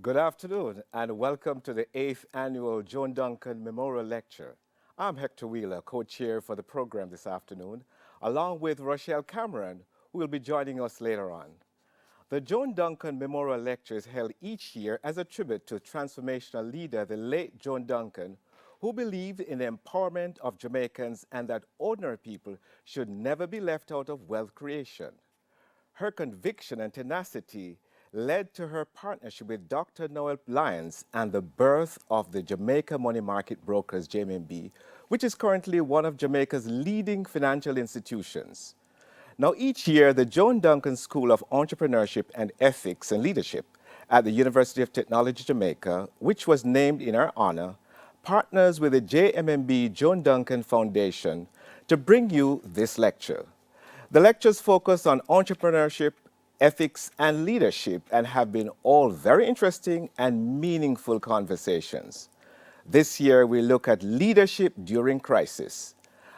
Good afternoon and welcome to the 8th Annual Joan Duncan Memorial Lecture. I'm Hector Wheeler, co-chair for the program this afternoon, along with Rochelle Cameron, who will be joining us later on. The Joan Duncan Memorial Lecture is held each year as a tribute to transformational leader, the late Joan Duncan, who believed in the empowerment of Jamaicans and that ordinary people should never be left out of wealth creation. Her conviction and tenacity led to her partnership with Dr. Noel Lyons and the birth of the Jamaica Money Market Brokers, JMMB, which is currently one of Jamaica's leading financial institutions. Now, each year, the Joan Duncan School of Entrepreneurship and Ethics and Leadership at the University of Technology, Jamaica, which was named in her honor, partners with the JMMB Joan Duncan Foundation to bring you this lecture. The lectures focus on entrepreneurship, ethics, and leadership and have been all very interesting and meaningful conversations. This year, we look at leadership during crisis.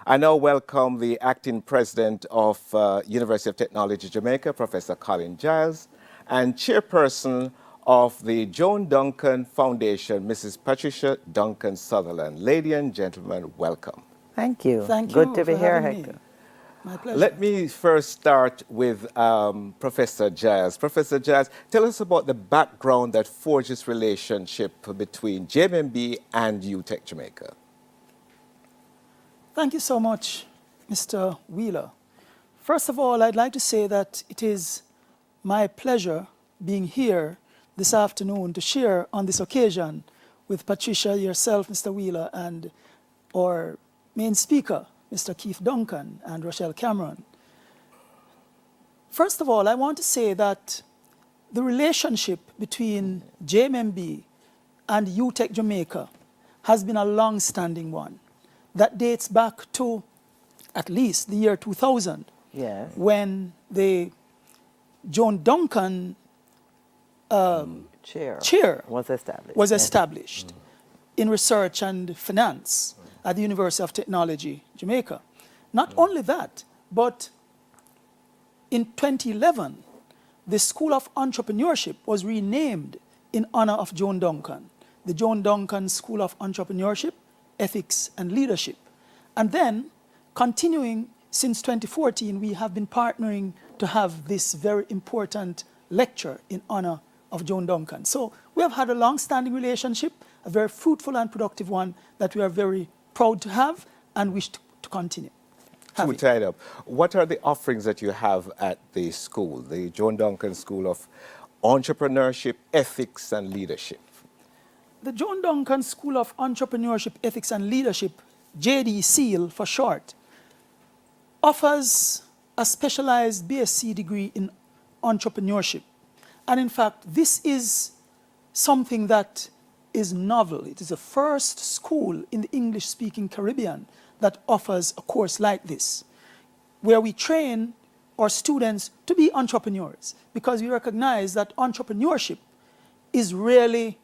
I now welcome the acting president of University of Technology, Jamaica, Professor Colin Giles, and chairperson of the Joan Duncan Foundation, Mrs. Patricia Duncan Sutherland. Ladies and gentlemen, welcome. Thank you. Thank Good you to be for here, having me. Hector. My pleasure. Let me first start with Professor Giles. Professor Giles, tell us about the background that forged this relationship between JMMB and UTech Jamaica. Thank you so much, Mr. Wheeler. First of all, I'd like to say that it is my pleasure being here this afternoon to share on this occasion with Patricia, yourself, Mr. Wheeler, and our main speaker, Mr. Keith Duncan and Rochelle Cameron. First of all, I want to say that the relationship between JMMB and UTech Jamaica has been a long-standing one that dates back to at least the year 2000, Yes. when the Joan Duncan chair was established. was Yes. established in research and finance at the University of Technology, Jamaica. Not only that, but in 2011, the School of Entrepreneurship was renamed in honor of Joan Duncan, the Joan Duncan School of Entrepreneurship, Ethics and Leadership. And then, continuing since 2014, we have been partnering to have this very important lecture in honor of Joan Duncan. So we have had a long-standing relationship, a very fruitful and productive one that we are very proud to have and wish to continue. To tie it up, what are the offerings that you have at the school, the Joan Duncan School of Entrepreneurship, Ethics and Leadership? The Joan Duncan School of Entrepreneurship, Ethics and Leadership, JD SEAL for short, offers a specialized BSc degree in entrepreneurship. And in fact, this is something that is novel. It is the first school in the English-speaking Caribbean that offers a course like this, where we train our students to be entrepreneurs, because we recognize that entrepreneurship is really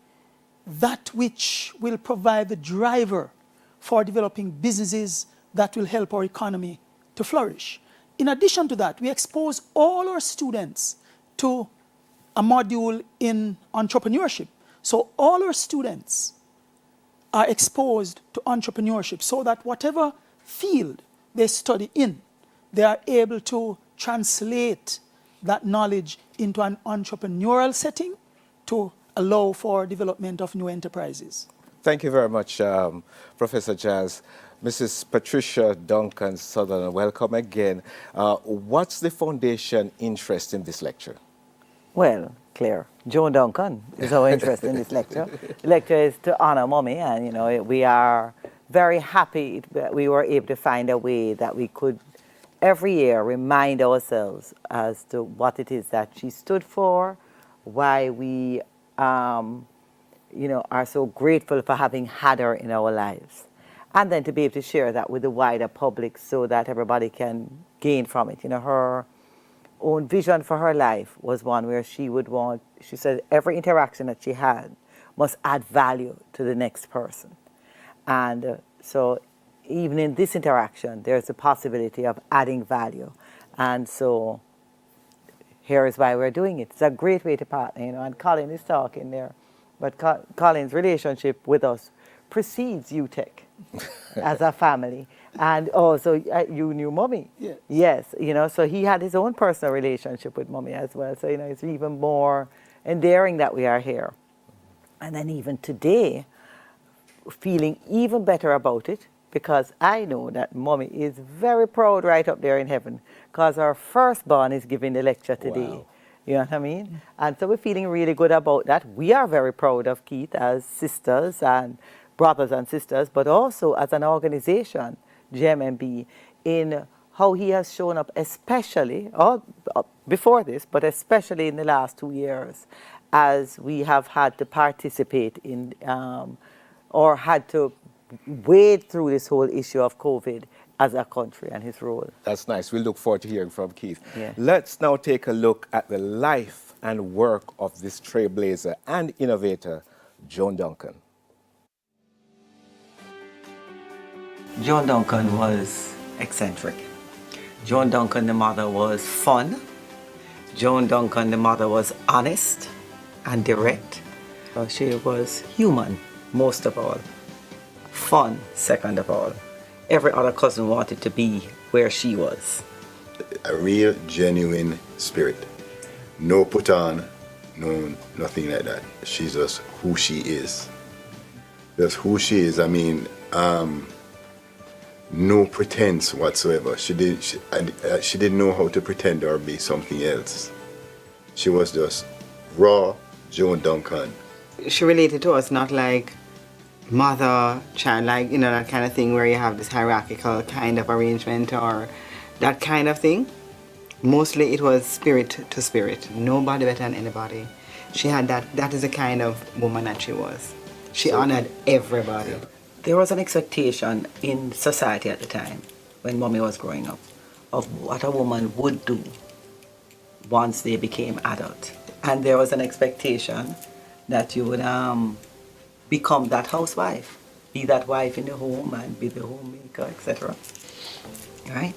that which will provide the driver for developing businesses that will help our economy to flourish. In addition to that, we expose all our students to a module in entrepreneurship. So all our students are exposed to entrepreneurship so that whatever field they study in, they are able to translate that knowledge into an entrepreneurial setting to allow for development of new enterprises. Thank you very much, Professor Giles. Mrs. Patricia Duncan Sutherland, welcome again. What's the foundation interest in this lecture? Well, clear. Joan Duncan is our interest in this lecture. The lecture is to honor Mommy, and you know we are very happy that we were able to find a way that we could every year remind ourselves as to what it is that she stood for, why we are so grateful for having had her in our lives, and then to be able to share that with the wider public so that everybody can gain from it. You know, her own vision for her life was one where she said every interaction that she had must add value to the next person. And so even in this interaction, there's a possibility of adding value. And so here is why we're doing it. It's a great way to partner, you know, and Colin is talking there But Colin's relationship with us precedes UTech as a family. And also, you knew Mommy. Yes. Yes, you know, so he had his own personal relationship with Mommy as well. So, you know, it's even more endearing that we are here. And then even today, feeling even better about it, because I know that Mommy is very proud right up there in heaven, because our firstborn is giving the lecture today. Wow. You know what I mean? And so we're feeling really good about that. We are very proud of Keith as sisters and brothers and sisters, but also as an organization, JMMB, in how he has shown up, especially, before this, but especially in the last 2 years, as we have had to participate in or had to wade through this whole issue of COVID as a country and his role. That's nice. We look forward to hearing from Keith. Yeah. Let's now take a look at the life and work of this trailblazer and innovator, Joan Duncan. Joan Duncan was eccentric. Joan Duncan, the mother, was fun. Joan Duncan, the mother, was honest and direct. She was human, most of all. Fun, second of all. Every other cousin wanted to be where she was. A real, genuine spirit. No put on, no nothing like that. She's just who she is. Just who she is. I mean, no pretense whatsoever. She didn't know how to pretend or be something else. She was just raw Joan Duncan. She related to us not like mother, child, like, you know, that kind of thing where you have this hierarchical kind of arrangement or that kind of thing. Mostly it was spirit to spirit. Nobody better than anybody. She had that is the kind of woman that she was. She honored everybody. Yeah. There was an expectation in society at the time, when Mommy was growing up, of what a woman would do once they became adult. And there was an expectation that you would become that housewife, be that wife in the home and be the homemaker, etc. Right?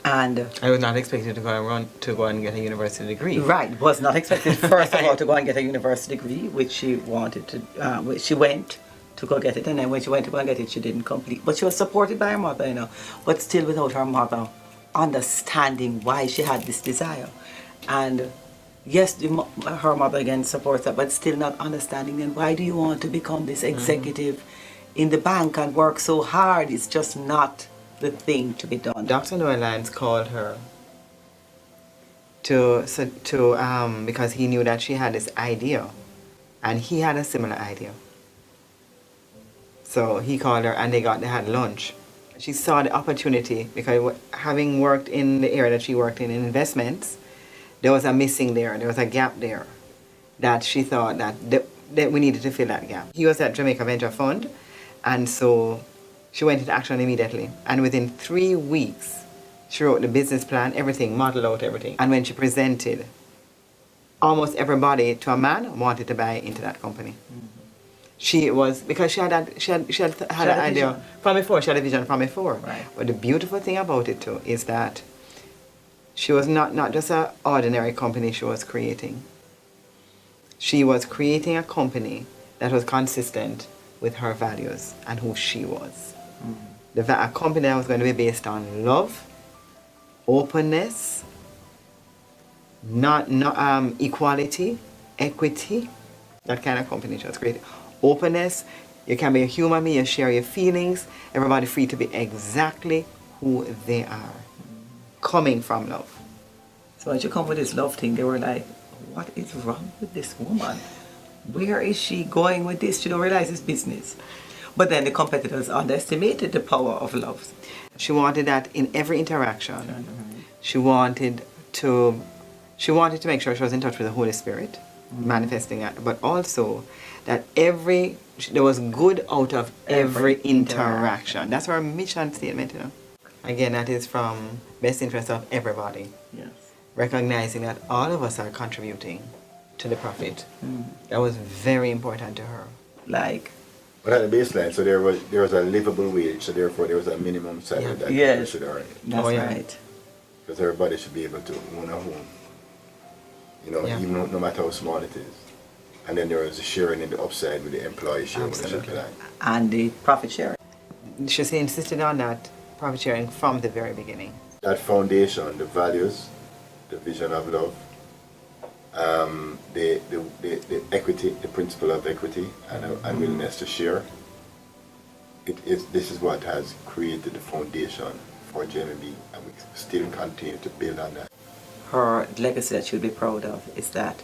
And I was not expected to go and get a university degree. right, was not expected first of all to go and get a university degree, which she wanted to, which she went to go get it, and then when she went to go and get it, she didn't complete. But she was supported by her mother, you know, but still without her mother understanding why she had this desire. And yes, her mother again supports her, but still not understanding then why do you want to become this executive in the bank and work so hard? It's just not the thing to be done. Dr. Noah Lyons called her because he knew that she had this idea, and he had a similar idea. So he called her, and they had lunch. She saw the opportunity because having worked in the area that she worked in investments, there was a missing there. There was a gap there that she thought that we needed to fill that gap. He was at Jamaica Venture Fund, and so she went into action immediately. And within 3 weeks, she wrote the business plan, everything, modeled out everything. And when she presented, almost everybody to a man wanted to buy into that company. She was, because she had an idea from before, she had a vision from before. Right. But the beautiful thing about it too is that she was not just an ordinary company she was creating. She was creating a company that was consistent with her values and who she was. A company that was going to be based on love, openness, equality, equity, that kind of company she was creating. Openness, you can be a human being, you share your feelings, everybody free to be exactly who they are, coming from love. So when she come with this love thing, they were like, what is wrong with this woman? Where is she going with this? She don't realize it's business. But then the competitors underestimated the power of love. She wanted that in every interaction. She wanted to make sure she was in touch with the Holy Spirit, manifesting it, but also that there was good out of every interaction. That's our mission statement, you know. Again, that is from best interest of everybody. Yes. Recognizing that all of us are contributing to the profit. That was very important to her. Like, But at the baseline, so there was a livable wage, so therefore there was a minimum salary that people should earn. that's Oh, yeah. right. Because everybody should be able to own a home. You know, Yeah. even no matter how small it is. And then there was the sharing in the upside with the employee share ownership plan. And the profit sharing. She insisted on that profit sharing from the very beginning. That foundation, the values, the vision of love, the equity, the principle of equity and willingness to share, this is what has created the foundation for JMMB, and we still continue to build on that. Her legacy that she'll be proud of is that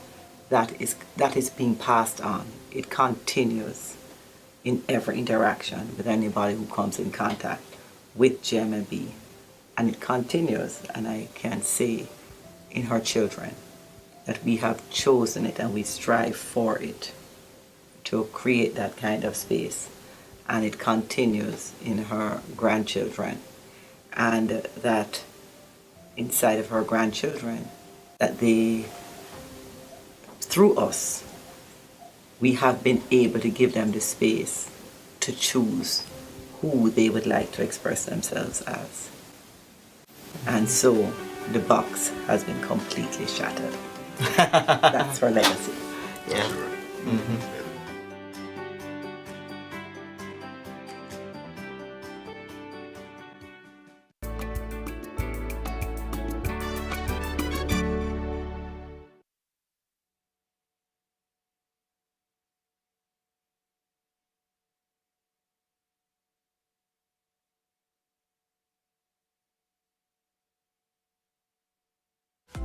is being passed on. It continues in every interaction with anybody who comes in contact with JMMB. And it continues, and I can say in her children that we have chosen it and we strive for it to create that kind of space. And it continues in her grandchildren, and that inside of her grandchildren, that they, through us, we have been able to give them the space to choose who they would like to express themselves as. And so the box has been completely shattered. That's her legacy. Yeah. Mm-hmm.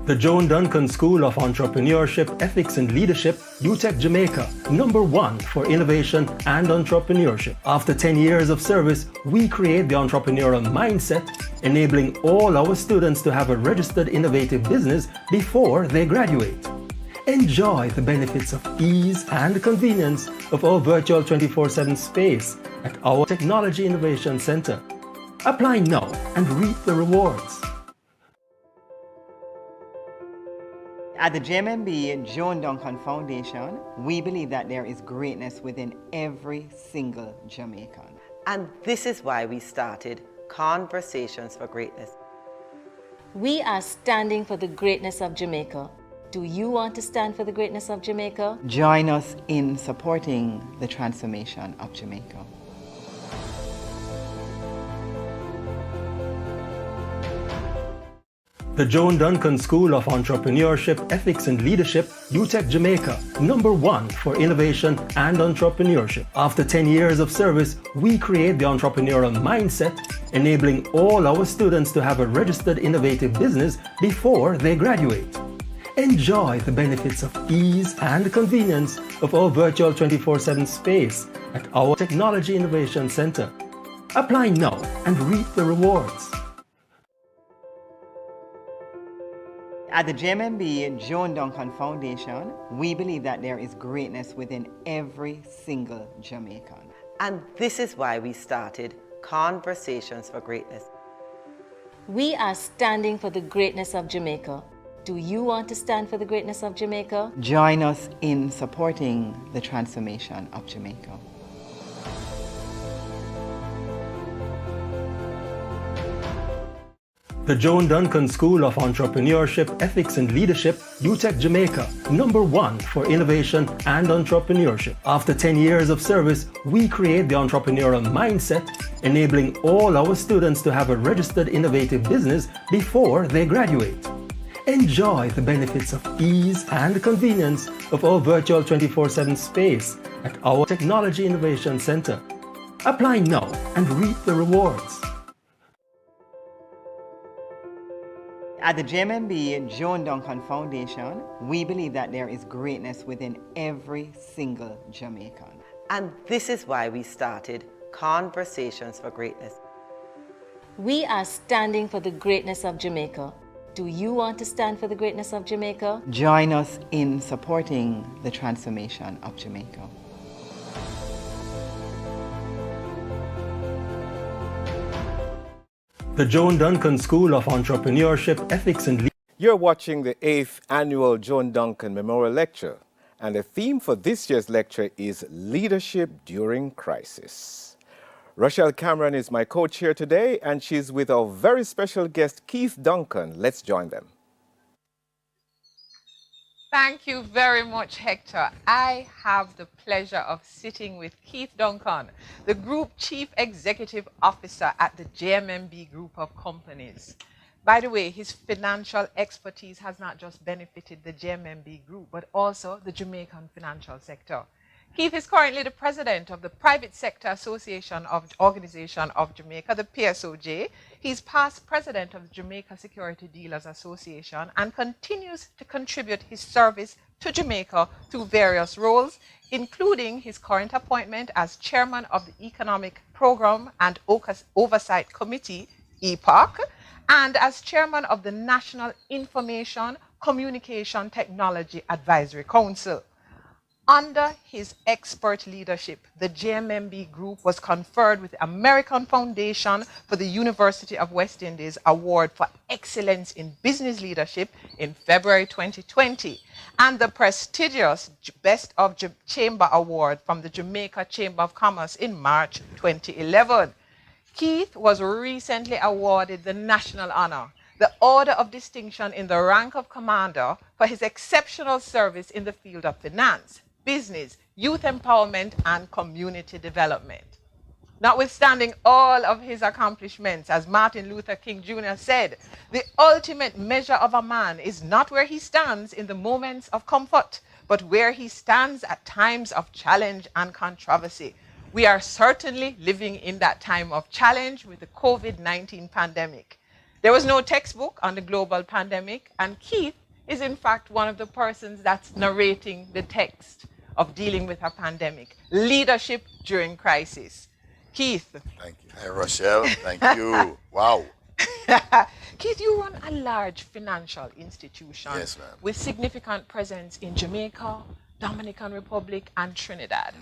The Joan Duncan School of Entrepreneurship, Ethics and Leadership, UTech Jamaica, #1 for innovation and entrepreneurship. After 10 years of service, we create the entrepreneurial mindset, enabling all our students to have a registered innovative business before they graduate. Enjoy the benefits of ease and convenience of our virtual 24/7 space at our Technology Innovation Center. Apply now and reap the rewards. At the JMMB and Joan Duncan Foundation, we believe that there is greatness within every single Jamaican. And this is why we started Conversations for Greatness. We are standing for the greatness of Jamaica. Do you want to stand for the greatness of Jamaica? Join us in supporting the transformation of Jamaica. The Joan Duncan School of Entrepreneurship, Ethics and Leadership, UTech Jamaica, #1 for innovation and entrepreneurship. After 10 years of service, we create the entrepreneurial mindset, enabling all our students to have a registered innovative business before they graduate. Enjoy the benefits of ease and convenience of our virtual 24/7 space at our Technology Innovation Center. Apply now and reap the rewards. At the JMMB and Joan Duncan Foundation, we believe that there is greatness within every single Jamaican. And this is why we started Conversations for Greatness. We are standing for the greatness of Jamaica. Do you want to stand for the greatness of Jamaica? Join us in supporting the transformation of Jamaica. The Joan Duncan School of Entrepreneurship, Ethics and Leadership, UTech Jamaica, #1 for innovation and entrepreneurship. After 10 years of service, we create the entrepreneurial mindset, enabling all our students to have a registered innovative business before they graduate. Enjoy the benefits of ease and convenience of our virtual 24/7 space at our Technology Innovation Center. Apply now and reap the rewards. At the JMMB and Joan Duncan Foundation, we believe that there is greatness within every single Jamaican. And this is why we started Conversations for Greatness. We are standing for the greatness of Jamaica. Do you want to stand for the greatness of Jamaica? Join us in supporting the transformation of Jamaica. The Joan Duncan School of Entrepreneurship, Ethics and Leadership. You're watching the 8th Annual Joan Duncan Memorial Lecture, and the theme for this year's lecture is Leadership During Crisis. Rochelle Cameron is my co-chair today, and she's with our very special guest, Keith Duncan. Let's join them. Thank you very much, Hector. I have the pleasure of sitting with Keith Duncan, the Group Chief Executive Officer at the JMMB Group of Companies. By the way, his financial expertise has not just benefited the JMMB Group, but also the Jamaican financial sector. Keith is currently the president of the Private Sector Association of Organization of Jamaica, the PSOJ. He's past president of the Jamaica Security Dealers Association and continues to contribute his service to Jamaica through various roles, including his current appointment as chairman of the Economic Program and Oversight Committee, EPOC, and as chairman of the National Information Communication Technology Advisory Council. Under his expert leadership, the JMMB Group was conferred with the American Foundation for the University of West Indies Award for Excellence in Business Leadership in February 2020, and the prestigious Best of Chamber Award from the Jamaica Chamber of Commerce in March 2011. Keith was recently awarded the national honor, the Order of Distinction in the rank of Commander, for his exceptional service in the field of finance, business, youth empowerment, and community development. Notwithstanding all of his accomplishments, as Martin Luther King Jr. said, the ultimate measure of a man is not where he stands in the moments of comfort, but where he stands at times of challenge and controversy. We are certainly living in that time of challenge with the COVID-19 pandemic. There was no textbook on the global pandemic, and Keith is in fact one of the persons that's narrating the text of dealing with a pandemic, leadership during crisis. Keith. Thank you. Hi, Rochelle. Thank you. Wow. Keith, you run a large financial institution, yes, ma'am, with significant presence in Jamaica, Dominican Republic, and Trinidad.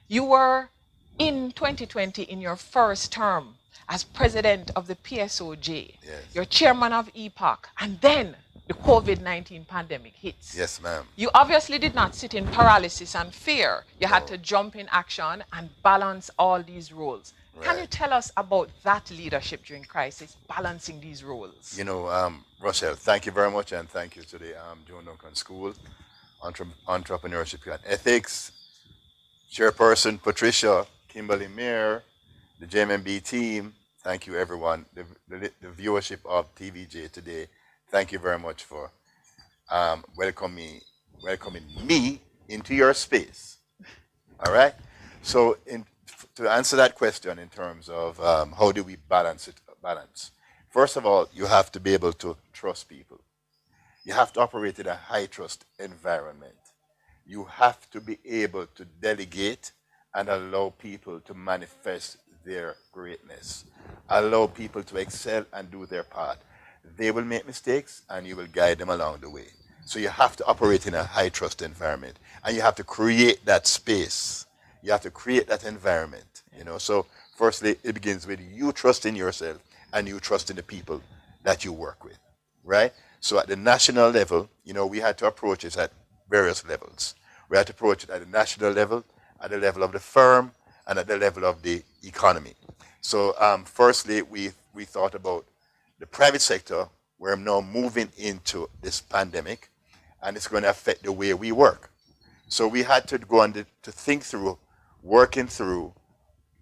You were in 2020 in your first term as president of the PSOJ. Yes. You're chairman of EPOC, and then the COVID-19 pandemic hits. Yes, ma'am. You obviously did not sit in paralysis and fear. You had to jump in action and balance all these roles. Right. Can you tell us about that leadership during crisis, balancing these roles? You know, Rochelle, thank you very much, and thank you to the Joan Duncan School, Entrepreneurship and Ethics, Chairperson Patricia, Kimberly Mayer, the JMMB team. Thank you, everyone. The viewership of TVJ today. Thank you very much for welcoming me into your space. All right. So, to answer that question in terms of how do we balance. First of all, you have to be able to trust people. You have to operate in a high trust environment. You have to be able to delegate and allow people to manifest their greatness. Allow people to excel and do their part. They will make mistakes and you will guide them along the way. So you have to operate in a high trust environment, and you have to create that space. You have to create that environment, you know. So firstly, it begins with you trusting yourself and you trusting the people that you work with, right? So at the national level, you know, we had to approach it at various levels. We had to approach it at the national level, at the level of the firm, and at the level of the economy. So firstly, we thought about the private sector. We're now moving into this pandemic, and it's going to affect the way we work. So we had to go on to think through, working through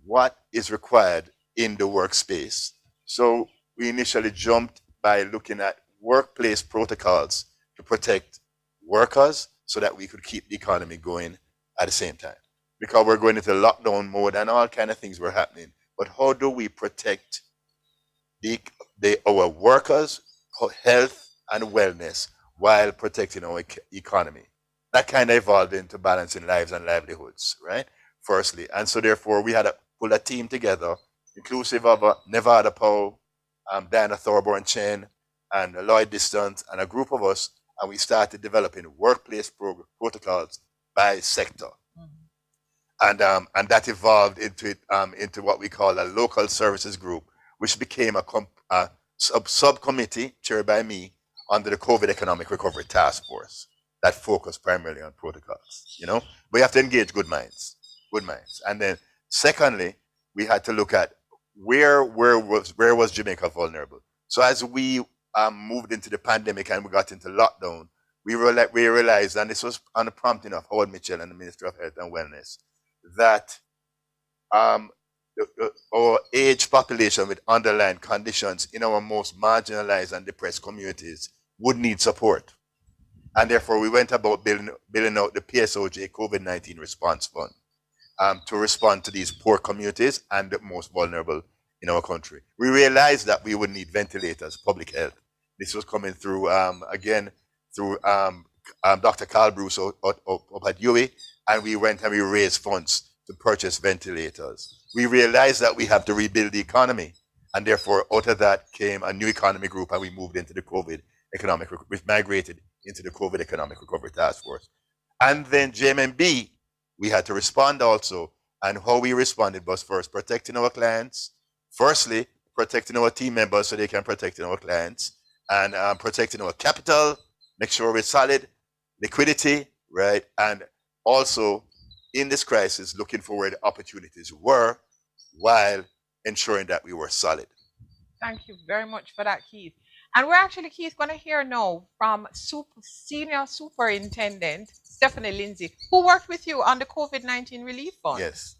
what is required in the workspace. So we initially jumped by looking at workplace protocols to protect workers so that we could keep the economy going at the same time. Because we're going into lockdown mode and all kind of things were happening. But how do we protect our workers' health and wellness while protecting our economy? That kind of evolved into balancing lives and livelihoods, right? Firstly. And so therefore we had to pull a team together, inclusive of Nevada Powell, Diana Thorborn Chen, and Lloyd Distant, and a group of us, and we started developing workplace protocols by sector. And that evolved into what we call a local services group, which became a subcommittee chaired by me under the COVID Economic Recovery Task Force that focused primarily on protocols. You know, we have to engage good minds. And then, secondly, we had to look at where was Jamaica vulnerable. So as we moved into the pandemic and we got into lockdown, we realized, and this was on the prompting of Howard Mitchell and the Minister of Health and Wellness, that our age population with underlying conditions in our most marginalized and depressed communities would need support. And therefore, we went about building out the PSOJ COVID-19 Response Fund to respond to these poor communities and the most vulnerable in our country. We realized that we would need ventilators, public health. This was coming through, again, through Dr. Carl Bruce up at UWI, and we went and we raised funds to purchase ventilators. We realized that we have to rebuild the economy, and therefore out of that came a new economy group, and we moved into the COVID economic, we migrated into the COVID Economic Recovery Task Force. And then JMMB, we had to respond also, and how we responded was first protecting our clients, firstly protecting our team members so they can protect our clients, and protecting our capital, make sure we're solid, liquidity, right? And also in this crisis, looking for where the opportunities were while ensuring that we were solid. Thank you very much for that, Keith. And we're actually, Keith, going to hear now from Senior Superintendent Stephanie Lindsay, who worked with you on the COVID-19 Relief Fund. Yes.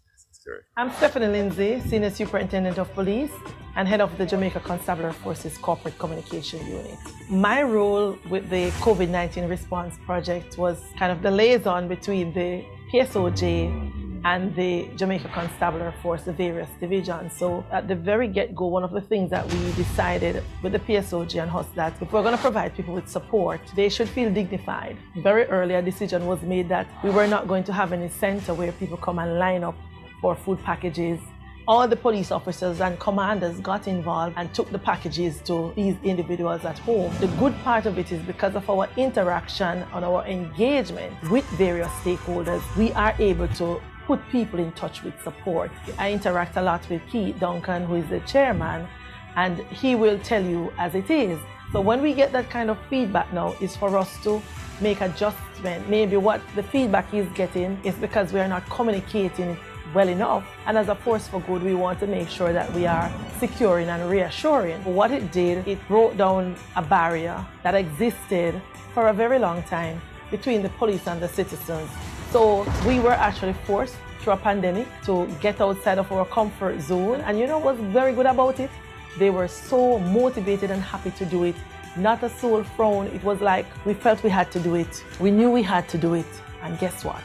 I'm Stephanie Lindsay, Senior Superintendent of Police and Head of the Jamaica Constabulary Forces Corporate Communication Unit. My role with the COVID-19 Response Project was kind of the liaison between the PSOJ and the Jamaica Constabulary Force, the various divisions. So at the very get-go, one of the things that we decided with the PSOJ and us that if we're going to provide people with support, they should feel dignified. Very early, a decision was made that we were not going to have any center where people come and line up for food packages. All the police officers and commanders got involved and took the packages to these individuals at home. The good part of it is because of our interaction and our engagement with various stakeholders, we are able to put people in touch with support. I interact a lot with Keith Duncan, who is the chairman, and he will tell you as it is. So when we get that kind of feedback now, is for us to make adjustment. Maybe what the feedback is getting is because we are not communicating well enough, and as a force for good, we want to make sure that we are securing and reassuring. What it did, it broke down a barrier that existed for a very long time between the police and the citizens. So we were actually forced through a pandemic to get outside of our comfort zone, and you know what's very good about it? They were so motivated and happy to do it. Not a soul frown. It was like we felt we had to do it. We knew we had to do it, and guess what?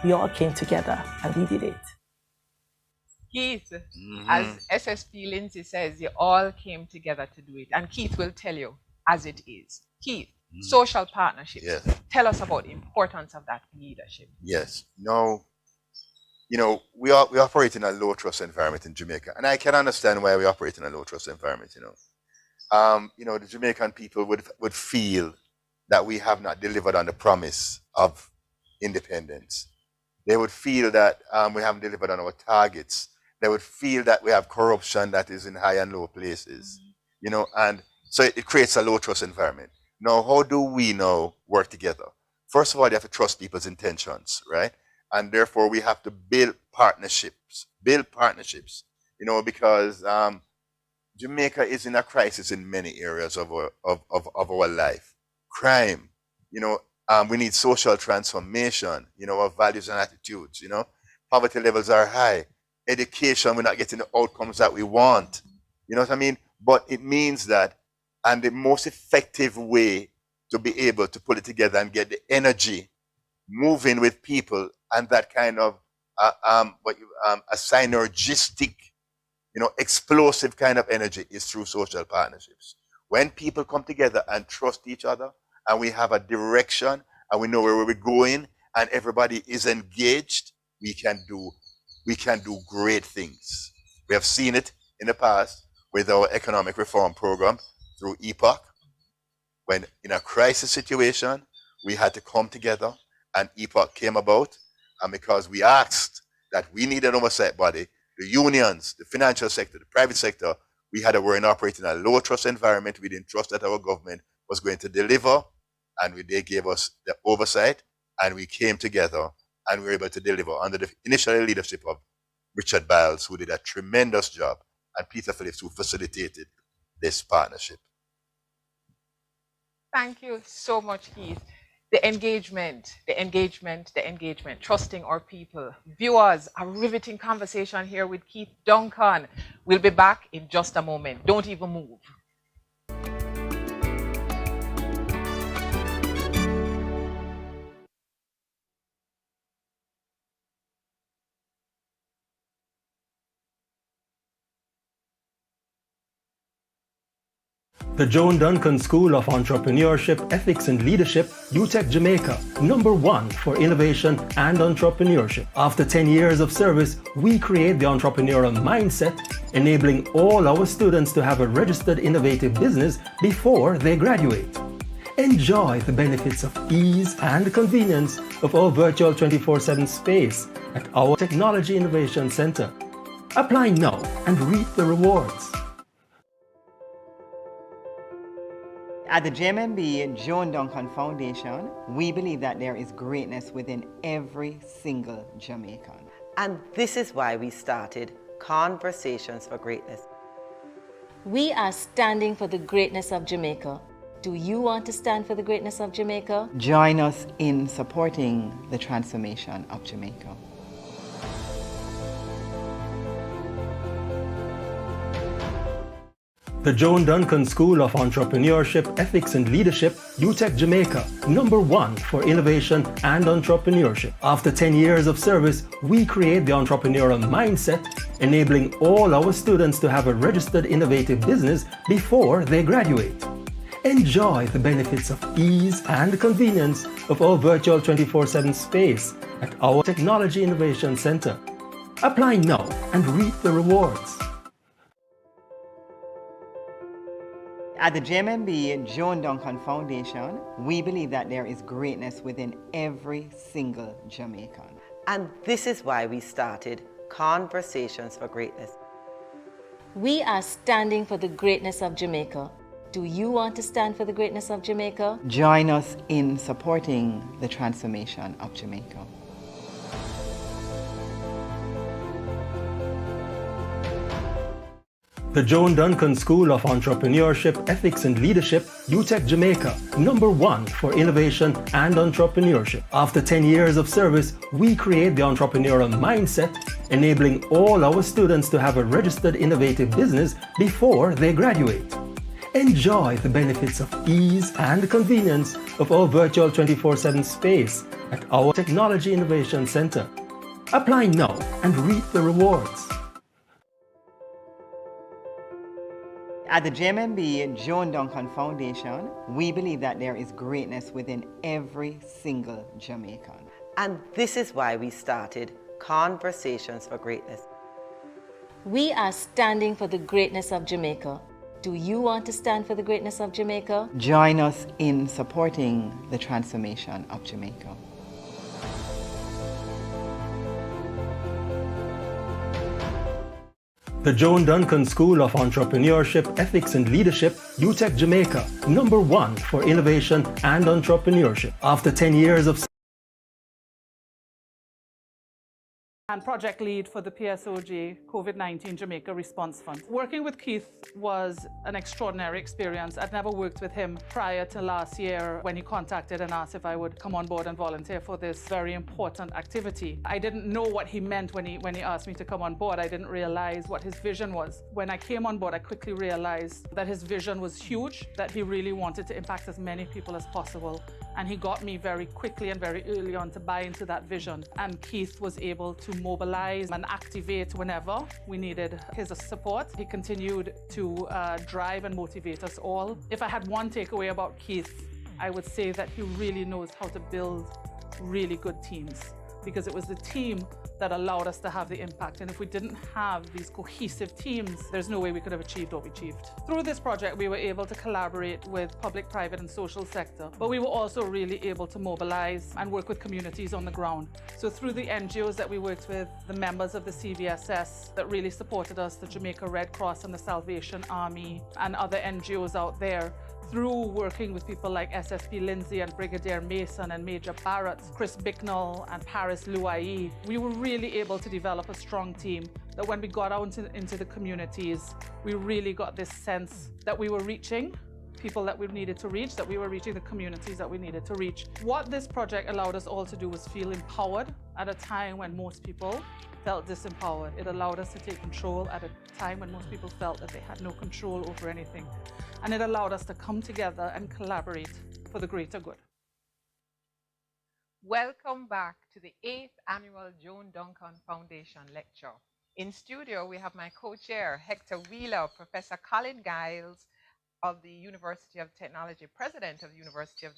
We all came together and we did it. Keith, as SSP Lindsay says, you all came together to do it. And Keith will tell you as it is. Keith, social partnerships. Yes. Tell us about the importance of that leadership. Yes. No, you know, we operate in a low trust environment in Jamaica. And I can understand why we operate in a low trust environment, you know. The Jamaican people would feel that we have not delivered on the promise of independence. They would feel that we haven't delivered on our targets. They would feel that we have corruption that is in high and low places, you know, and so it creates a low trust environment. Now, how do we now work together? First of all, you have to trust people's intentions, right? And therefore, we have to build partnerships, you know, because Jamaica is in a crisis in many areas of our life. Crime, you know, we need social transformation, you know, of values and attitudes, you know. Poverty levels are high. Education, we're not getting the outcomes that we want. You know what I mean? But it means that, and the most effective way to be able to put it together and get the energy moving with people and that kind of a synergistic, you know, explosive kind of energy is through social partnerships. When people come together and trust each other, and we have a direction, and we know where we're going, and everybody is engaged, we can do great things. We have seen it in the past with our economic reform program through EPOC, when in a crisis situation, we had to come together and EPOC came about, and because we asked that we need an oversight body, the unions, the financial sector, the private sector, we were operating in a low trust environment. We didn't trust that our government was going to deliver, and they gave us the oversight, and we came together and we were able to deliver under the initial leadership of Richard Biles, who did a tremendous job, and Peter Phillips, who facilitated this partnership. Thank you so much, Keith. The engagement, the engagement, the engagement, trusting our people. Viewers, a riveting conversation here with Keith Duncan. We'll be back in just a moment. Don't even move. The Joan Duncan School of Entrepreneurship, Ethics and Leadership, UTech Jamaica, #1 for innovation and entrepreneurship. After 10 years of service, we create the entrepreneurial mindset, enabling all our students to have a registered innovative business before they graduate. Enjoy the benefits of ease and convenience of our virtual 24/7 space at our Technology Innovation Center. Apply now and reap the rewards. At the JMMB and Joan Duncan Foundation, we believe that there is greatness within every single Jamaican. And this is why we started Conversations for Greatness. We are standing for the greatness of Jamaica. Do you want to stand for the greatness of Jamaica? Join us in supporting the transformation of Jamaica. The Joan Duncan School of Entrepreneurship, Ethics and Leadership, UTech Jamaica, #1 for innovation and entrepreneurship. After 10 years of service, we create the entrepreneurial mindset, enabling all our students to have a registered innovative business before they graduate. Enjoy the benefits of ease and convenience of our virtual 24/7 space at our Technology Innovation Center. Apply now and reap the rewards. At the JMMB and Joan Duncan Foundation, we believe that there is greatness within every single Jamaican. And this is why we started Conversations for Greatness. We are standing for the greatness of Jamaica. Do you want to stand for the greatness of Jamaica? Join us in supporting the transformation of Jamaica. The Joan Duncan School of Entrepreneurship, Ethics and Leadership, UTech Jamaica, #1 for innovation and entrepreneurship. After 10 years of service, we create the entrepreneurial mindset, enabling all our students to have a registered innovative business before they graduate. Enjoy the benefits of ease and convenience of our virtual 24/7 space at our Technology Innovation Center. Apply now and reap the rewards. At the JMMB and Joan Duncan Foundation, we believe that there is greatness within every single Jamaican. And this is why we started Conversations for Greatness. We are standing for the greatness of Jamaica. Do you want to stand for the greatness of Jamaica? Join us in supporting the transformation of Jamaica. The Joan Duncan School of Entrepreneurship, Ethics and Leadership, UTech Jamaica, #1 for innovation and entrepreneurship. After 10 years of and project lead for the PSOJ COVID-19 Jamaica Response Fund. Working with Keith was an extraordinary experience. I'd never worked with him prior to last year when he contacted and asked if I would come on board and volunteer for this very important activity. I didn't know what he meant when he asked me to come on board. I didn't realize what his vision was. When I came on board, I quickly realized that his vision was huge, that he really wanted to impact as many people as possible. And he got me very quickly and very early on to buy into that vision. And Keith was able to mobilize and activate whenever we needed his support. He continued to drive and motivate us all. If I had one takeaway about Keith, I would say that he really knows how to build really good teams, because it was the team that allowed us to have the impact. And if we didn't have these cohesive teams, there's no way we could have achieved what we achieved. Through this project, we were able to collaborate with public, private, and social sector, but we were also really able to mobilize and work with communities on the ground. So through the NGOs that we worked with, the members of the CVSS that really supported us, the Jamaica Red Cross and the Salvation Army, and other NGOs out there, through working with people like SSP Lindsay and Brigadier Mason and Major Barrett, Chris Bicknell and Paris Luai, we were really able to develop a strong team that when we got out into the communities, we really got this sense that we were reaching people that we needed to reach, that we were reaching the communities that we needed to reach. What this project allowed us all to do was feel empowered at a time when most people felt disempowered. It allowed us to take control at a time when most people felt that they had no control over anything. And it allowed us to come together and collaborate for the greater good. Welcome back to the 8th Annual Joan Duncan Foundation Lecture. In studio, we have my co-chair, Hector Wheeler, Professor Colin Giles of the University of Technology, President of the University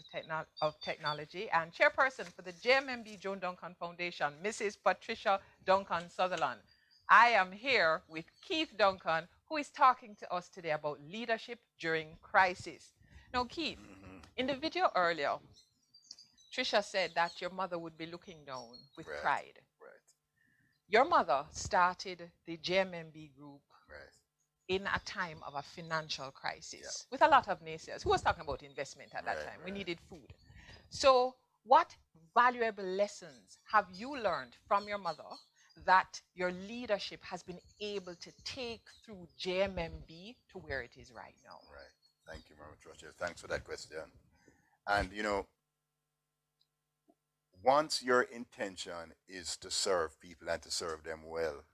of Technology, and Chairperson for the JMMB Joan Duncan Foundation, Mrs. Patricia Duncan Sutherland. I am here with Keith Duncan, who is talking to us today about leadership during crisis. Now, Keith, in the video earlier, Trisha said that your mother would be looking down with pride. Your mother started the JMMB group in a time of a financial crisis with a lot of naysayers. Who was talking about investment at that time? We needed food. So what valuable lessons have you learned from your mother that your leadership has been able to take through JMMB to where it is right now? Right. Thank you very much, Roger. Thanks for that question. And, you know, once your intention is to serve people and to serve them well,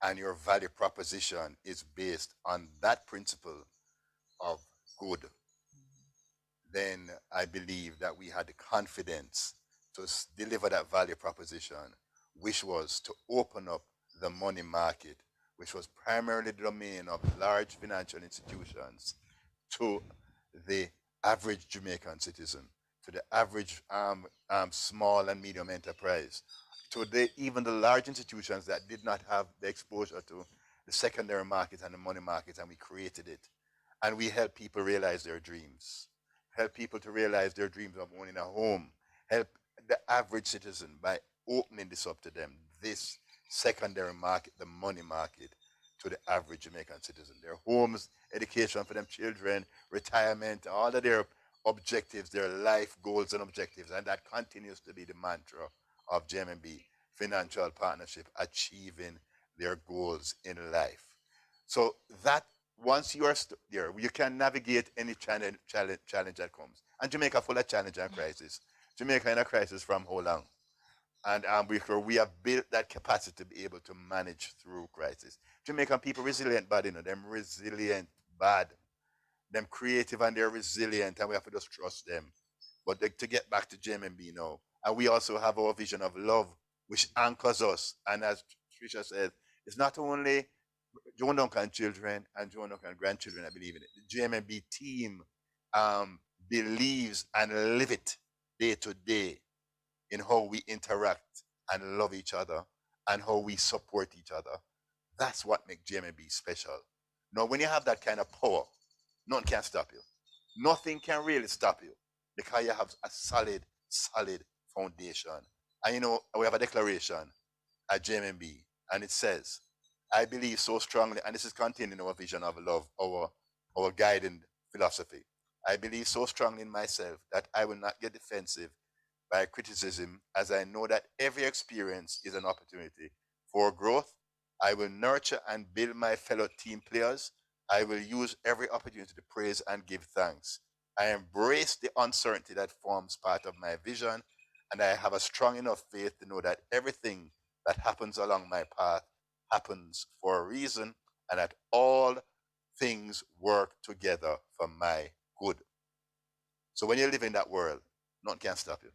and your value proposition is based on that principle of good, then I believe that we had the confidence to deliver that value proposition, which was to open up the money market, which was primarily the domain of large financial institutions, to the average Jamaican citizen, to the average small and medium enterprise, to even the large institutions that did not have the exposure to the secondary market and the money market, and we created it. And we help people realize their dreams, help people to realize their dreams of owning a home, help the average citizen by opening this up to them, this secondary market, the money market, to the average Jamaican citizen. Their homes, education for them children, retirement, all of their objectives, their life goals and objectives, and that continues to be the mantra of JMMB, financial partnership, achieving their goals in life. So that once you are there, you can navigate any challenge that comes. And Jamaica full of challenge and crisis. Jamaica in a crisis from how long? And we have built that capacity to be able to manage through crisis. Jamaican people resilient bad, you know, them resilient bad. Them creative and they're resilient, and we have to just trust them. But to get back to JMMB now, and we also have our vision of love, which anchors us. And as Trisha said, it's not only Joan Duncan children and Joan Duncan grandchildren, I believe in it. The JMMB team believes and live it day to day in how we interact and love each other and how we support each other. That's what makes JMMB special. Now, when you have that kind of power, nothing can stop you. Nothing can really stop you because you have a solid foundation. And you know, we have a declaration at JMMB, and it says, I believe so strongly, and this is contained in our vision of love, our guiding philosophy. I believe so strongly in myself that I will not get defensive by criticism, as I know that every experience is an opportunity for growth. I will nurture and build my fellow team players. I will use every opportunity to praise and give thanks. I embrace the uncertainty that forms part of my vision, and I have a strong enough faith to know that everything that happens along my path happens for a reason, and that all things work together for my good. So when you live in that world, nothing can stop you.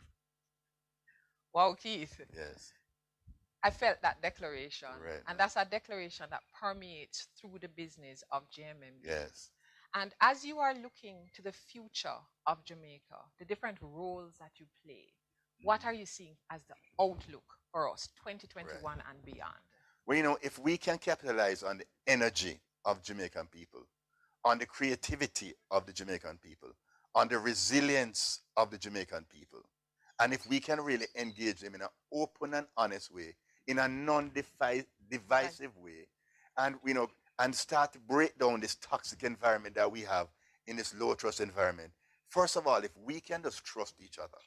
Wow, Keith. Yes. I felt that declaration. Right. And that's a declaration that permeates through the business of JMMB. Yes. And as you are looking to the future of Jamaica, the different roles that you play, what are you seeing as the outlook for us, 2021 and beyond? Well, you know, if we can capitalize on the energy of Jamaican people, on the creativity of the Jamaican people, on the resilience of the Jamaican people, and if we can really engage them in an open and honest way, in a non-divisive way, and you know, and start to break down this toxic environment that we have in this low trust environment. First of all, if we can just trust each other,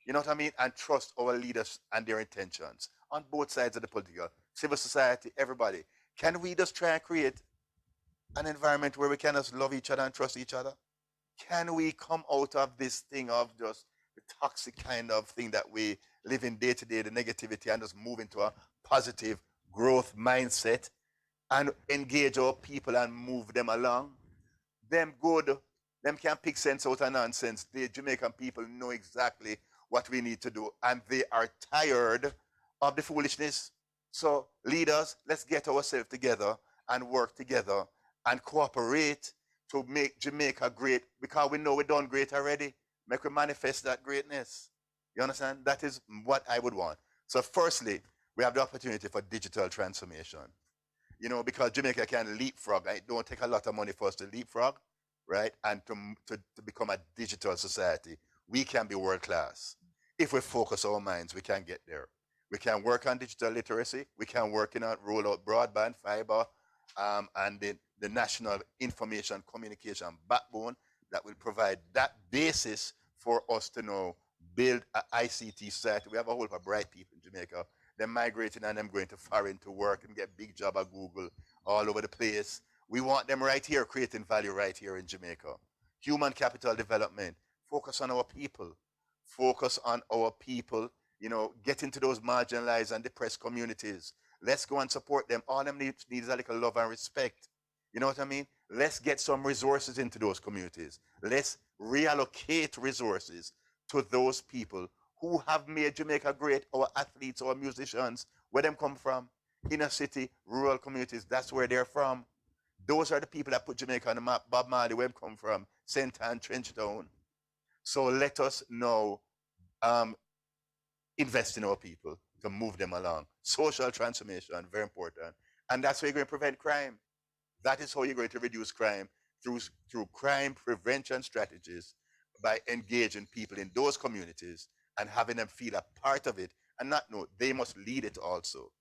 you know what I mean, and trust our leaders and their intentions on both sides of the political, civil society, everybody, can we just try and create an environment where we can just love each other and trust each other? Can we come out of this thing of just the toxic kind of thing that we live in day to day, the negativity, and just move into a positive growth mindset and engage our people and move them along? Them good, them can pick sense out of nonsense. The Jamaican people know exactly what we need to do, and they are tired of the foolishness. So leaders, let's get ourselves together and work together and cooperate to make Jamaica great, because we know we've done great already. Make we manifest that greatness. You understand? That is what I would want. So firstly, we have the opportunity for digital transformation. You know, because Jamaica can leapfrog. It don't take a lot of money for us to leapfrog, right? And to become a digital society. We can be world class. If we focus our minds, we can get there. We can work on digital literacy. We can work roll out broadband, fiber, and the national information communication backbone that will provide that basis for us to now build an ICT society. We have a whole heap of bright people in Jamaica. They're migrating and them going to foreign to work and get big job at Google all over the place. We want them right here, creating value right here in Jamaica. Human capital development. Focus on our people. Focus on our people. You know, get into those marginalized and depressed communities. Let's go and support them. All them needs a little love and respect. You know what I mean? Let's get some resources into those communities. Let's reallocate resources to those people who have made Jamaica great, our athletes, our musicians. Where them come from? Inner city, rural communities, that's where they're from. Those are the people that put Jamaica on the map. Bob Marley, where them come from? St. Ann, Trenchtown. So let us now invest in our people to move them along. Social transformation, very important. And that's how you're going to prevent crime. That is how you're going to reduce crime, through crime prevention strategies, by engaging people in those communities and having them feel a part of it and not know they must lead it also.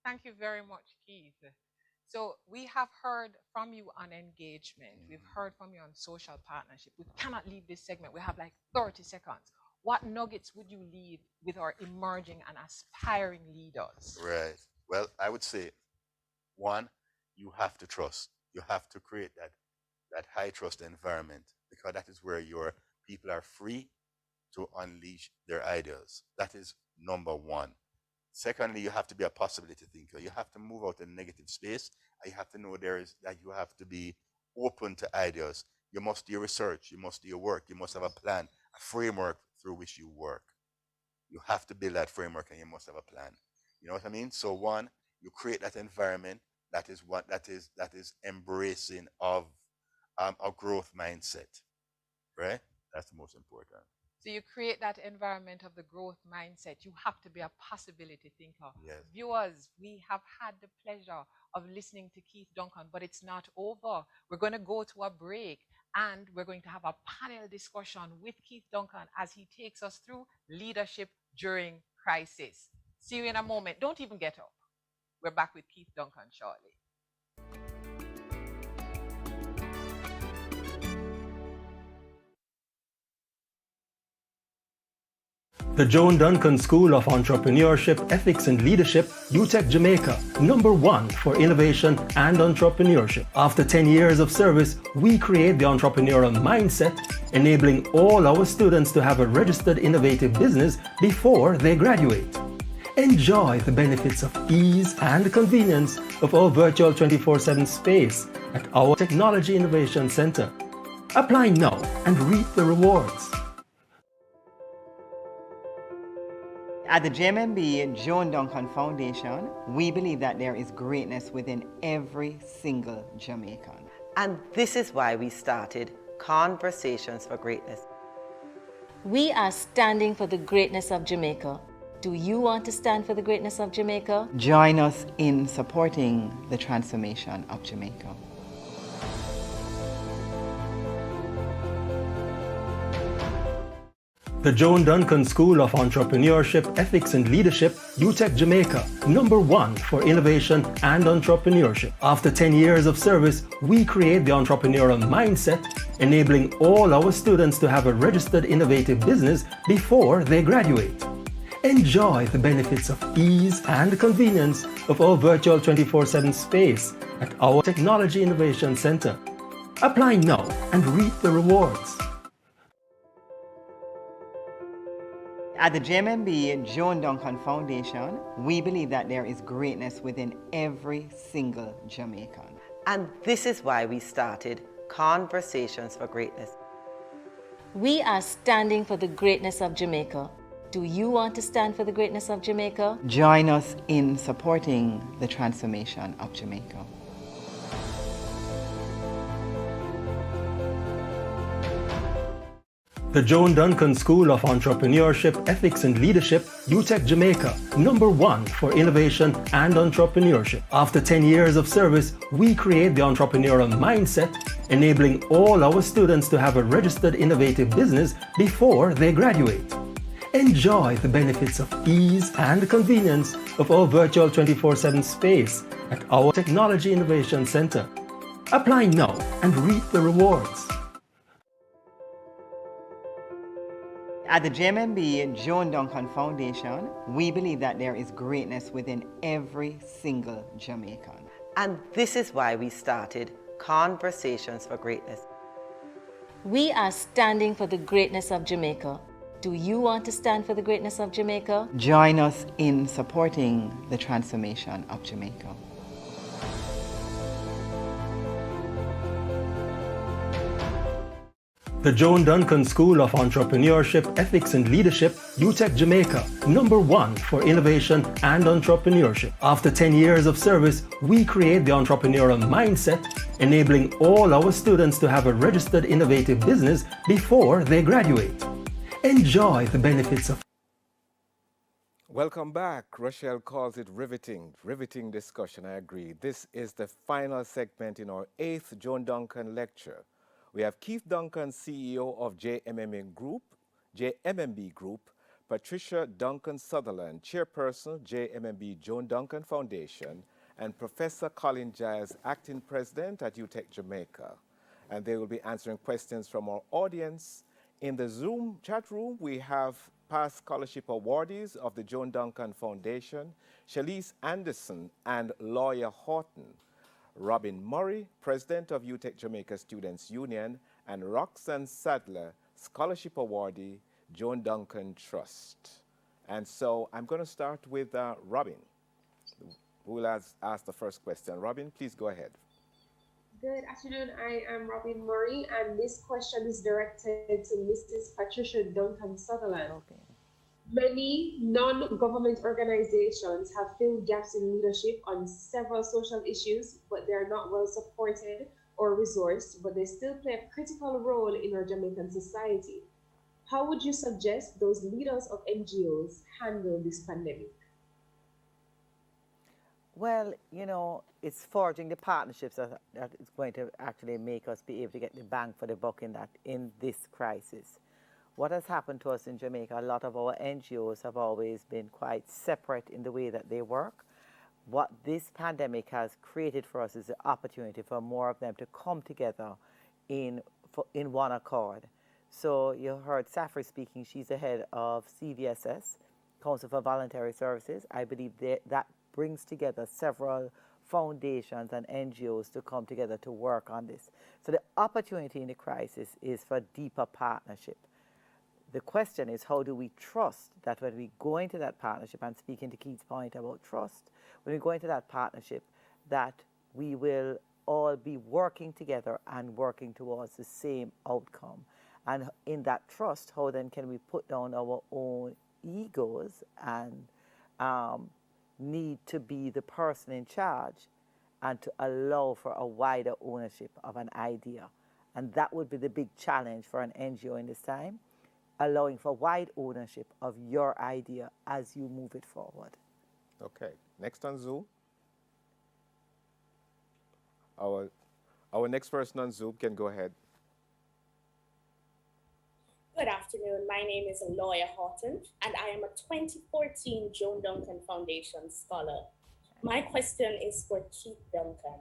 Thank you very much, Keith. So we have heard from you on engagement. We've heard from you on social partnership. We cannot leave this segment. We have like 30 seconds. What nuggets would you leave with our emerging and aspiring leaders? Right. Well, I would say, one, you have to trust. You have to create that high trust environment, because that is where your people are free to unleash their ideas. That is number one. Secondly, you have to be a possibility thinker. You have to move out in negative space. And you have to know that you have to be open to ideas. You must do your research. You must do your work. You must have a plan, a framework through which you work. You have to build that framework, and you must have a plan. You know what I mean? So one, you create that environment that is embracing of a growth mindset, right? That's the most important. So you create that environment of the growth mindset. You have to be a possibility thinker. Yes. Viewers, we have had the pleasure of listening to Keith Duncan, but it's not over. We're going to go to a break, and we're going to have a panel discussion with Keith Duncan as he takes us through leadership during crisis. See you in a moment. Don't even get up. We're back with Keith Duncan shortly. The Joan Duncan School of Entrepreneurship, Ethics and Leadership, UTech Jamaica, #1 for innovation and entrepreneurship. After 10 years of service, we create the entrepreneurial mindset, enabling all our students to have a registered innovative business before they graduate. Enjoy the benefits of ease and convenience of our virtual 24/7 space at our Technology Innovation Center. Apply now and reap the rewards. At the JMMB and Joan Duncan Foundation, we believe that there is greatness within every single Jamaican. And this is why we started Conversations for Greatness. We are standing for the greatness of Jamaica. Do you want to stand for the greatness of Jamaica? Join us in supporting the transformation of Jamaica. The Joan Duncan School of Entrepreneurship, Ethics and Leadership, UTech Jamaica, #1 for innovation and entrepreneurship. After 10 years of service, we create the entrepreneurial mindset, enabling all our students to have a registered innovative business before they graduate. Enjoy the benefits of ease and convenience of our virtual 24/7 space at our Technology Innovation Center. Apply now and reap the rewards. At the JMMB and Joan Duncan Foundation, we believe that there is greatness within every single Jamaican. And this is why we started Conversations for Greatness. We are standing for the greatness of Jamaica. Do you want to stand for the greatness of Jamaica? Join us in supporting the transformation of Jamaica. The Joan Duncan School of Entrepreneurship, Ethics and Leadership, UTech Jamaica, #1 for innovation and entrepreneurship. After 10 years of service, we create the entrepreneurial mindset, enabling all our students to have a registered innovative business before they graduate. Enjoy the benefits of ease and convenience of our virtual 24/7 space at our Technology Innovation Center. Apply now and reap the rewards. At the JMMB and Joan Duncan Foundation, we believe that there is greatness within every single Jamaican. And this is why we started Conversations for Greatness. We are standing for the greatness of Jamaica. Do you want to stand for the greatness of Jamaica? Join us in supporting the transformation of Jamaica. The Joan Duncan School of Entrepreneurship, Ethics and Leadership, UTech Jamaica, #1 for innovation and entrepreneurship. After 10 years of service, we create the entrepreneurial mindset, enabling all our students to have a registered innovative business before they graduate. Enjoy the benefits of. Welcome back. Rochelle calls it riveting discussion. I agree. This is the final segment in our 8th Joan Duncan lecture. We have Keith Duncan, CEO of JMMB Group, Patricia Duncan Sutherland, Chairperson, JMMB Joan Duncan Foundation, and Professor Colin Giles, Acting President at UTech Jamaica. And they will be answering questions from our audience. In the Zoom chat room, we have past scholarship awardees of the Joan Duncan Foundation, Shalise Anderson and Lawyer Horton, Robin Murray, President of UTech Jamaica Students Union, and Roxanne Sadler, Scholarship Awardee, Joan Duncan Trust. And so I'm going to start with Robin, who will ask the first question. Robin, please go ahead. Good afternoon. I am Robin Murray, and this question is directed to Mrs. Patricia Duncan Sutherland. Okay. Many non-government organizations have filled gaps in leadership on several social issues, but they are not well supported or resourced, but they still play a critical role in our Jamaican society. How would you suggest those leaders of NGOs handle this pandemic? Well, it's forging the partnerships that is going to actually make us be able to get the bang for the buck in this crisis. What has happened to us in Jamaica, a lot of our NGOs have always been quite separate in the way that they work. What this pandemic has created for us is the opportunity for more of them to come together in one accord. So you heard Safri speaking. She's the head of CVSS, Council for Voluntary Services. I believe that brings together several foundations and NGOs to come together to work on this. So the opportunity in the crisis is for deeper partnership. The question is, how do we trust that when we go into that partnership, and speaking to Keith's point about trust, when we go into that partnership, that we will all be working together and working towards the same outcome. And in that trust, how then can we put down our own egos and need to be the person in charge and to allow for a wider ownership of an idea. And that would be the big challenge for an NGO in this time, allowing for wide ownership of your idea as you move it forward. Okay, next on Zoom. Our next person on Zoom can go ahead. Good afternoon. My name is Lawyer Horton, and I am a 2014 Joan Duncan Foundation Scholar. My question is for Keith Duncan.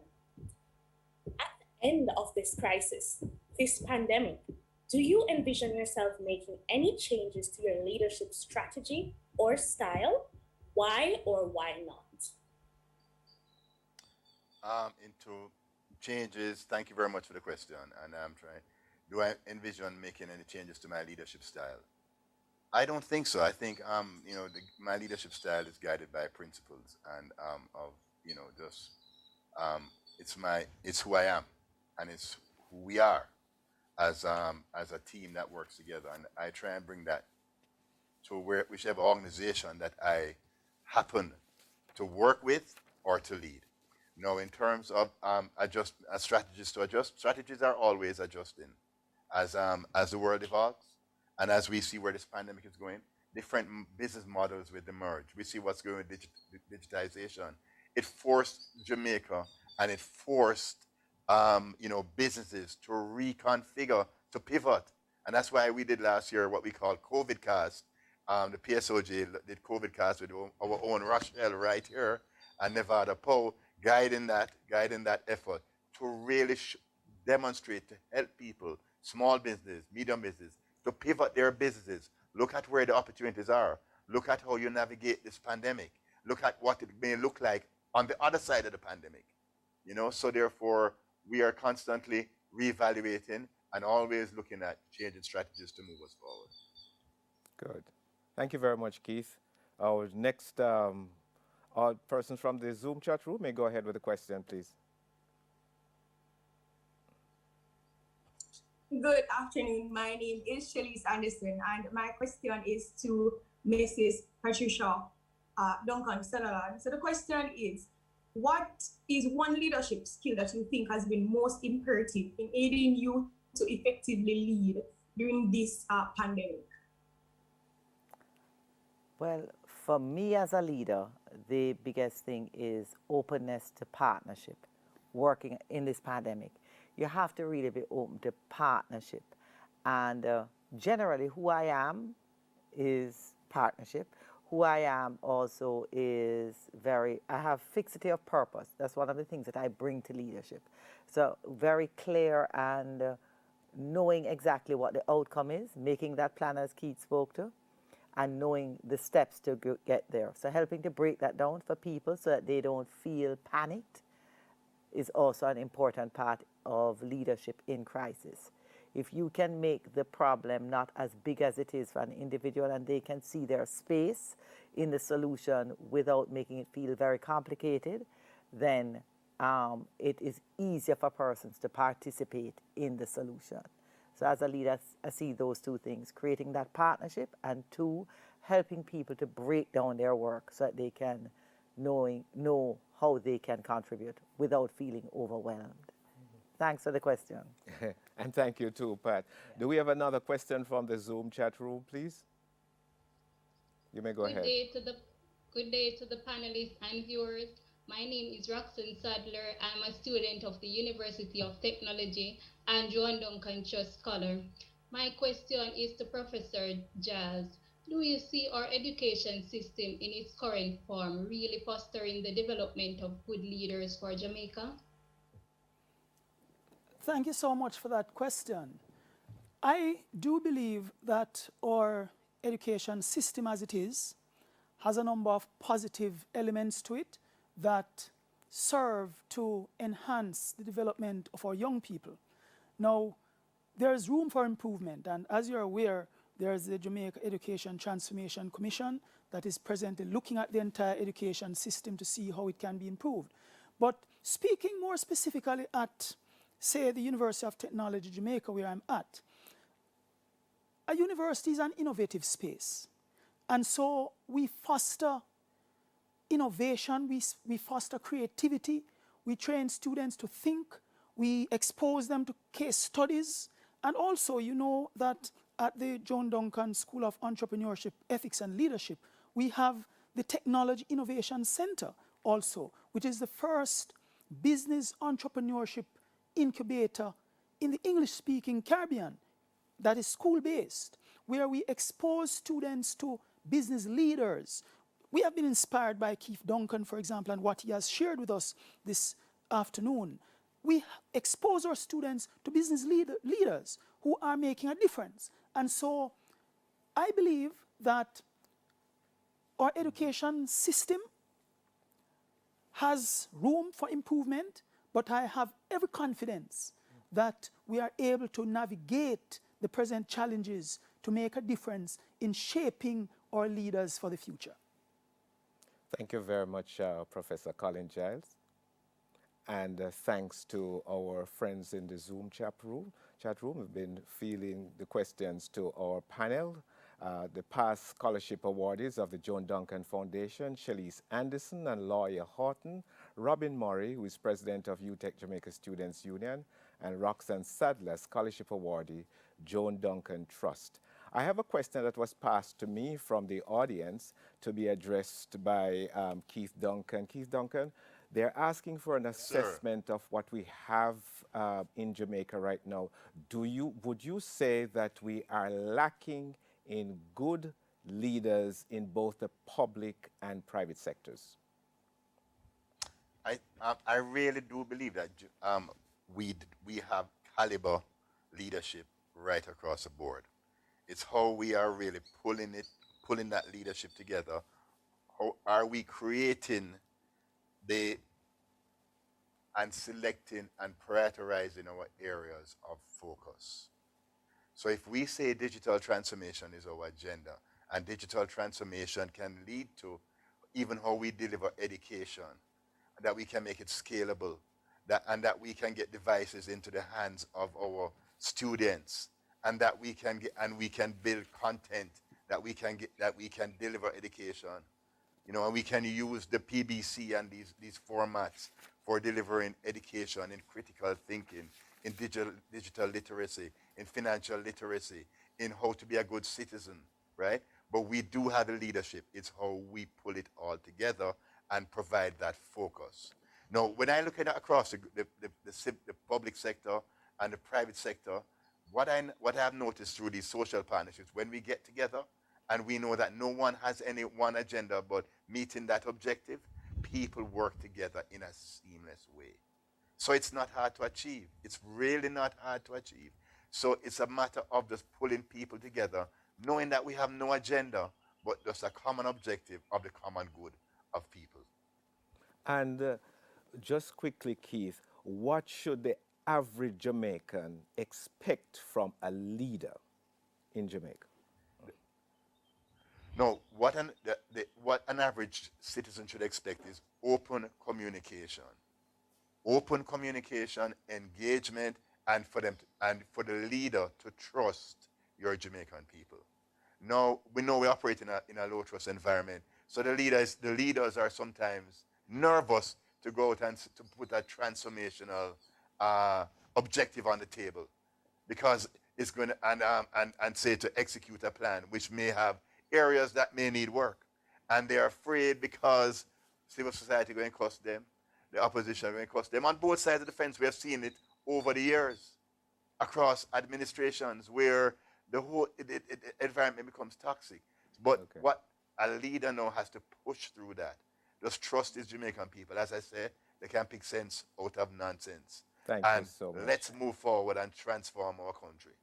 At the end of this crisis, this pandemic, do you envision yourself making any changes to your leadership strategy or style? Why or why not? Into changes, thank you very much for the question. And I'm trying, do I envision making any changes to my leadership style? I don't think so. I think, my leadership style is guided by principles and of, just, it's who I am, and it's who we are as a team that works together. And I try and bring that to whichever organization that I happen to work with or to lead. In terms of strategies to adjust, strategies are always adjusting as the world evolves and as we see where this pandemic is going. Different business models will emerge. We see what's going with digitization. It forced Jamaica and it forced businesses to reconfigure, to pivot, and that's why we did last year what we call COVID cast. The PSOJ did COVID cast with our own Rochelle right here and Nevada Poe, guiding that effort to really demonstrate, to help people, small business, medium business, to pivot their businesses. Look at where the opportunities are. Look at how you navigate this pandemic. Look at what it may look like on the other side of the pandemic. So therefore, we are constantly reevaluating and always looking at changing strategies to move us forward. Good. Thank you very much, Keith. Our next person from the Zoom chat room may go ahead with the question, please. Good afternoon. My name is Shalise Anderson, and my question is to Mrs. Patricia Duncan Sutherland. So the question is, what is one leadership skill that you think has been most imperative in aiding you to effectively lead during this pandemic? Well, for me as a leader, the biggest thing is openness to partnership, working in this pandemic. You have to really be open to partnership. And generally, who I am is partnership. Who I am also is I have fixity of purpose. That's one of the things that I bring to leadership. So very clear and knowing exactly what the outcome is, making that plan as Keith spoke to, and knowing the steps to get there. So helping to break that down for people so that they don't feel panicked is also an important part of leadership in crisis. If you can make the problem not as big as it is for an individual and they can see their space in the solution without making it feel very complicated, then it is easier for persons to participate in the solution. So as a leader, I see those two things, creating that partnership, and two, helping people to break down their work so that they can know how they can contribute without feeling overwhelmed. Thanks for the question. And thank you too, Pat. Yeah. Do we have another question from the Zoom chat room, please? You may go ahead. Good day to the panelists and viewers. My name is Roxanne Sadler. I'm a student of the University of Technology and Joan Duncan Trust Scholar. My question is to Professor Jazz. Do you see our education system in its current form really fostering the development of good leaders for Jamaica? Thank you so much for that question. I do believe that our education system as it is has a number of positive elements to it that serve to enhance the development of our young people. Now, there is room for improvement, and as you're aware, there is the Jamaica Education Transformation Commission that is presently looking at the entire education system to see how it can be improved. But speaking more specifically at, say, the University of Technology, Jamaica, where I'm at, a university is an innovative space. And so we foster innovation, we foster creativity, we train students to think, we expose them to case studies, and also you know that at the Joan Duncan School of Entrepreneurship, Ethics and Leadership, we have the Technology Innovation Center also, which is the first business entrepreneurship incubator in the English-speaking Caribbean that is school-based, where we expose students to business leaders. We have been inspired by Keith Duncan, for example, and what he has shared with us this afternoon. We expose our students to business leaders who are making a difference. And so I believe that our education system has room for improvement, But I have every confidence that we are able to navigate the present challenges to make a difference in shaping our leaders for the future. Thank you very much, Professor Colin Giles. And thanks to our friends in the Zoom chat room. We've been feeling the questions to our panel. The past scholarship awardees of the Joan Duncan Foundation, Shalise Anderson and Lawyer Horton, Robin Murray, who is president of UTech Jamaica Students Union, and Roxanne Sadler, scholarship awardee, Joan Duncan Trust. I have a question that was passed to me from the audience to be addressed by Keith Duncan. Keith Duncan, they're asking for an assessment of what we have in Jamaica right now. Would you say that we are lacking in good leaders in both the public and private sectors? I really do believe that we have caliber leadership right across the board. It's how we are really pulling that leadership together. How are we creating and selecting and prioritizing our areas of focus? So if we say digital transformation is our agenda, and digital transformation can lead to even how we deliver education, that we can make it scalable, and that we can get devices into the hands of our students, and that we can build content that we can deliver education, and we can use the PBC and these formats for delivering education in critical thinking, in digital literacy, in financial literacy, in how to be a good citizen, right? But we do have the leadership. It's how we pull it all together and provide that focus. Now, when I look at it across the public sector and the private sector, what I have noticed through these social partnerships, when we get together and we know that no one has any one agenda but meeting that objective, people work together in a seamless way. So it's not hard to achieve. It's really not hard to achieve. So it's a matter of just pulling people together, knowing that we have no agenda, but just a common objective of the common good of people. And just quickly, Keith, what should the average Jamaican expect from a leader in Jamaica? No, what an average citizen should expect is open communication. Open communication, engagement, and for the leader to trust your Jamaican people. Now, we know we operate in a low trust environment, so the leaders are sometimes nervous to go out and to put a transformational objective on the table, because it's going to and say to execute a plan which may have areas that may need work, and they're afraid because civil society going to cost them, the opposition going to cost them. On both sides of the fence, we have seen it over the years across administrations where the whole environment becomes toxic. But what a leader now has to push through that. Just trust his Jamaican people. As I say, they can pick sense out of nonsense. Thank you so much. Let's move forward and transform our country.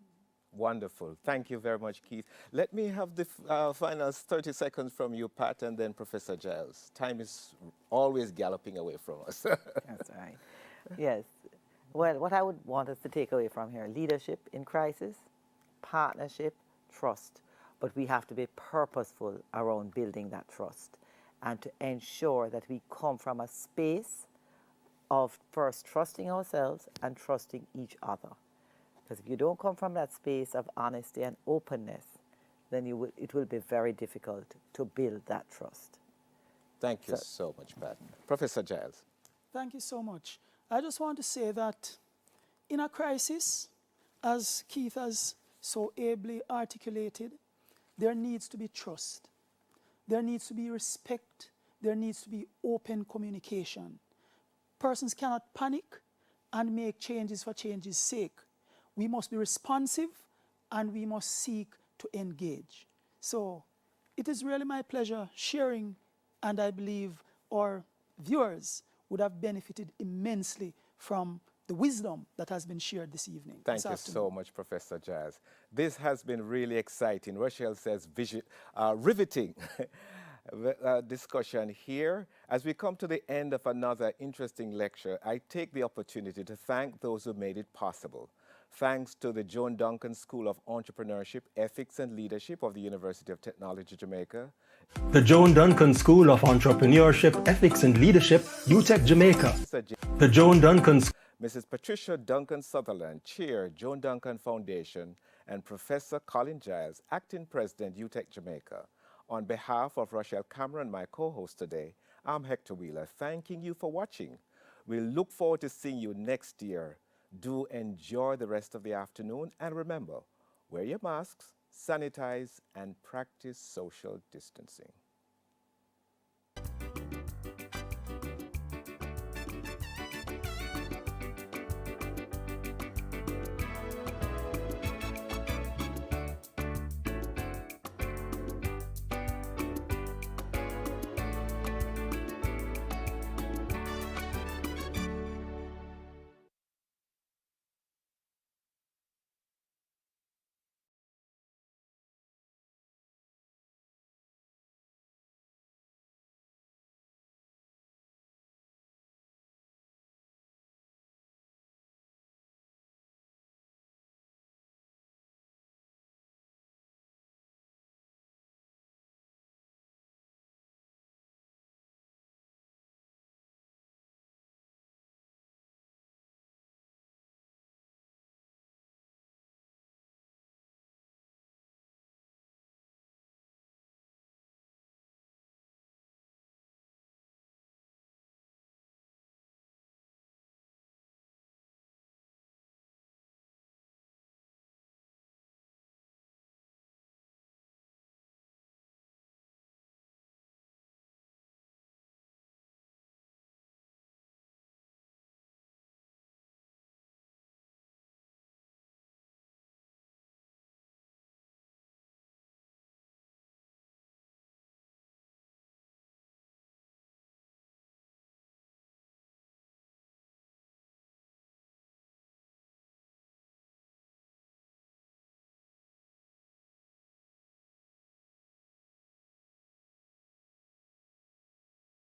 Wonderful. Thank you very much, Keith. Let me have the final 30 seconds from you, Pat, and then Professor Giles. Time is always galloping away from us. That's right. Yes. Well, what I would want us to take away from here, leadership in crisis, partnership, trust. But we have to be purposeful around building that trust and to ensure that we come from a space of first trusting ourselves and trusting each other. Because if you don't come from that space of honesty and openness, then it will be very difficult to build that trust. Thank you so much, Pat. Professor Giles. Thank you so much. I just want to say that in a crisis, as Keith has so ably articulated, there needs to be trust. There needs to be respect. There needs to be open communication. Persons cannot panic and make changes for change's sake. We must be responsive and we must seek to engage. So it is really my pleasure sharing, and I believe our viewers would have benefited immensely from the wisdom that has been shared this evening. Thank you so much, Professor Giles. This has been really exciting. Rochelle says riveting. discussion here. As we come to the end of another interesting lecture, I take the opportunity to thank those who made it possible. Thanks to the Joan Duncan School of Entrepreneurship, Ethics and Leadership of the University of Technology, Jamaica. The Joan Duncan School of Entrepreneurship, Ethics and Leadership, UTech, Jamaica. The Joan Duncan Mrs. Patricia Duncan Sutherland, Chair, Joan Duncan Foundation, and Professor Colin Giles, Acting President, UTech, Jamaica. On behalf of Rochelle Cameron, my co-host today, I'm Hector Wheeler, thanking you for watching. We look forward to seeing you next year. Do enjoy the rest of the afternoon, and remember, wear your masks, sanitize, and practice social distancing.